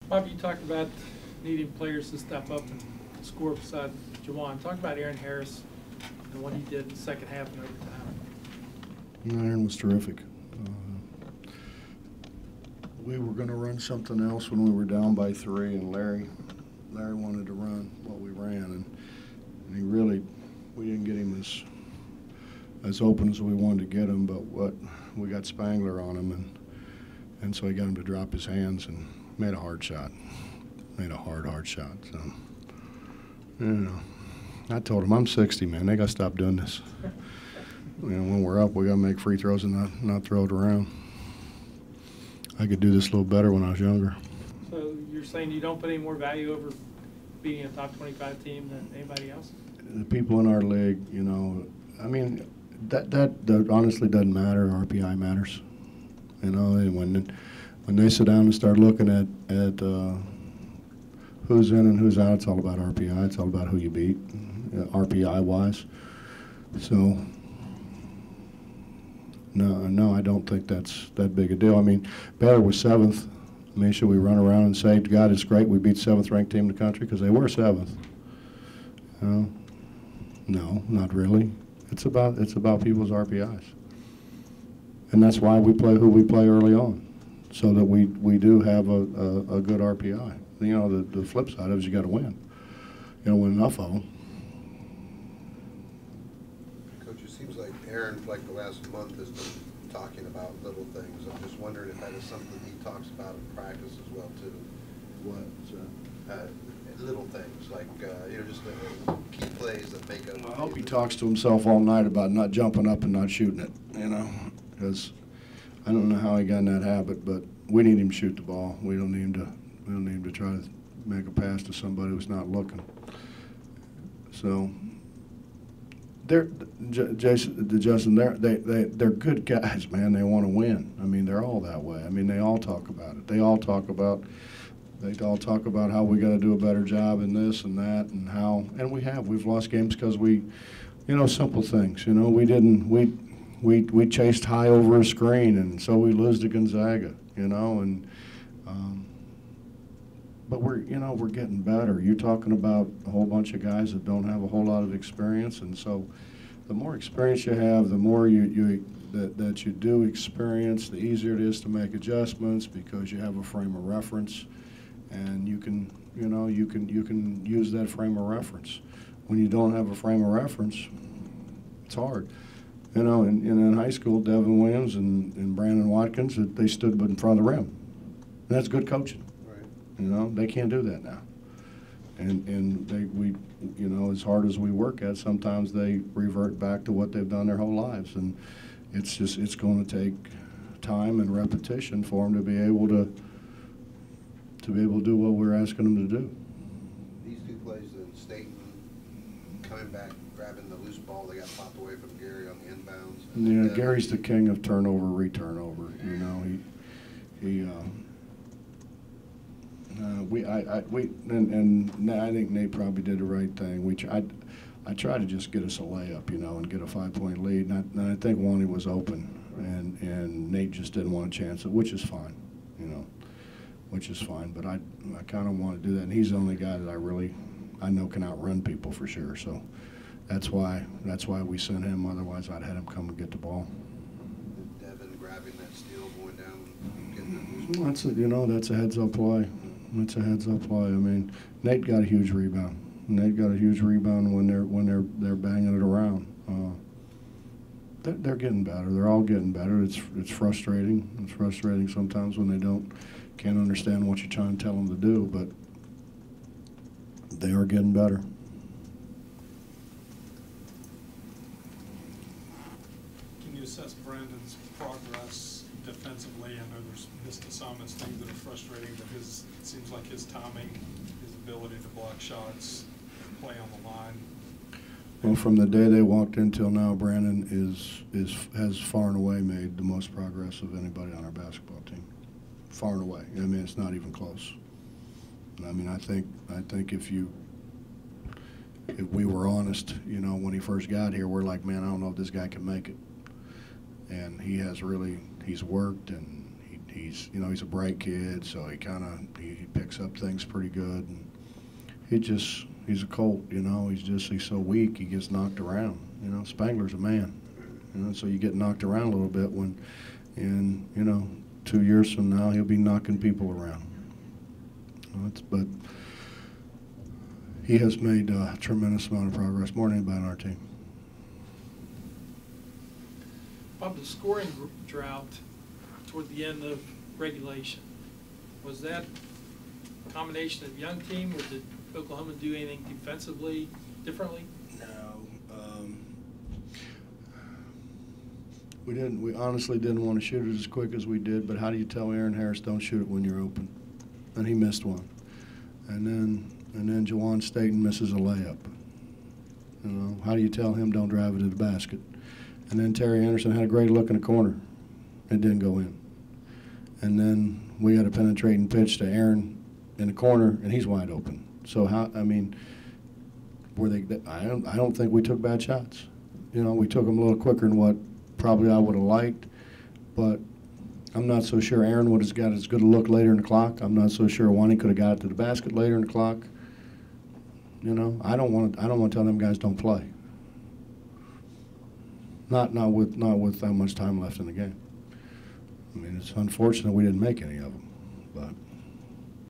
Bob, you talked about needing players to step up and score beside Jawan. Talk about Aaron Harris and what he did in the second half and overtime. Aaron was terrific. We were going to run something else when we were down by 3, and Larry wanted to run what we ran, and he really, we didn't get him as open as we wanted to get him, but we got Spangler on him, and so he got him to drop his hands and made a hard shot. Made a hard shot. So, you know, I told him, I'm 60, man. They got to stop doing this. You know, when we're up, we got to make free throws and not throw it around. I could do this a little better when I was younger. So you're saying you don't put any more value over being a top 25 team than anybody else? The people in our league, you know, I mean, that honestly doesn't matter. RPI matters. You know, and when they sit down and start looking at who's in and who's out, it's all about RPI. It's all about who you beat, RPI-wise. So, no, I don't think that's that big a deal. I mean, Baylor was 7th. I mean, should we run around and say, God, it's great we beat 7th-ranked team in the country? Because they were 7th. No, not really. It's about people's RPIs. And that's why we play who we play early on, so that we do have a good RPI. You know, the flip side of it is you got to win. You got to win enough of them. Coach, it seems like Aaron, like the last month, has been talking about little things. I'm just wondering if that is something he talks about in practice as well too. What? Little things like you know, just key plays that make up. I hope he talks to himself all night about not jumping up and not shooting it. You know, because I don't know how he got in that habit, but we need him to shoot the ball. We don't need him to try to make a pass to somebody who's not looking. So, Justin, they're good guys, man. They want to win. I mean, they're all that way. I mean, they all talk about it. They all talk about how we got to do a better job in this and that, and how. And we've lost games because we, you know, simple things. You know, we chased high over a screen, and so we lose to Gonzaga. You know, and but we're getting better. You're talking about a whole bunch of guys that don't have a whole lot of experience, and so the more experience you have, the more that you do experience, the easier it is to make adjustments because you have a frame of reference, and you can use that frame of reference. When you don't have a frame of reference, it's hard. You know, in high school, Devin Williams and Brandon Watkins, they stood in front of the rim. And that's good coaching. You know, they can't do that now. And we, you know, as hard as we work at, sometimes they revert back to what they've done their whole lives. And it's going to take time and repetition for them to be able to do what we're asking them to do. These two plays in Staten, coming back, grabbing the loose ball, they got popped away from Gary on the inbounds. Yeah, Gary's the king of turnover, returnover. You know, I think Nate probably did the right thing. I tried to just get us a layup, you know, and get a 5-point lead. And I think Wani was open, and Nate just didn't want to chance it, which is fine, you know, which is fine. But I kind of want to do that, and he's the only guy that I know can outrun people for sure. So that's why we sent him. Otherwise, I'd had him come and get the ball. Devin grabbing that steal, going down, getting that loose ball. That's a heads-up play. It's a heads-up play. I mean, Nate got a huge rebound. Nate got a huge rebound when they're banging it around. They're getting better. They're all getting better. It's frustrating. It's frustrating sometimes when they can't understand what you're trying to tell them to do, but they are getting better. Can you assess Brandon's progress defensively? I know there's missed assignments, things that are frustrating, but it seems like his timing, his ability to block shots, play on the line. Well, from the day they walked in till now, Brandon has far and away made the most progress of anybody on our basketball team. Far and away. I mean, it's not even close. I mean, I think if we were honest, you know, when he first got here, we're like, man, I don't know if this guy can make it. And he's worked, and he's a bright kid, so he picks up things pretty good. And he's a colt, he's so weak, he gets knocked around. Spangler's a man, so you get knocked around a little bit and 2 years from now he'll be knocking people around. But he has made a tremendous amount of progress, more than anybody on our team. Bob, the scoring drought toward the end of regulation, was that a combination of young team, or did Oklahoma do anything defensively differently? No. We honestly didn't want to shoot it as quick as we did, but how do you tell Aaron Harris don't shoot it when you're open? And he missed one. And then Jawan Staten misses a layup. How do you tell him don't drive it to the basket? And then Terry Anderson had a great look in the corner. It didn't go in. And then we had a penetrating pitch to Aaron in the corner, and he's wide open. So I don't think we took bad shots. We took them a little quicker than what probably I would have liked, but I'm not so sure Aaron would have got as good a look later in the clock. I'm not so sure Wani could have got it to the basket later in the clock. I don't want to tell them guys don't play. Not with that much time left in the game. It's unfortunate we didn't make any of them, but.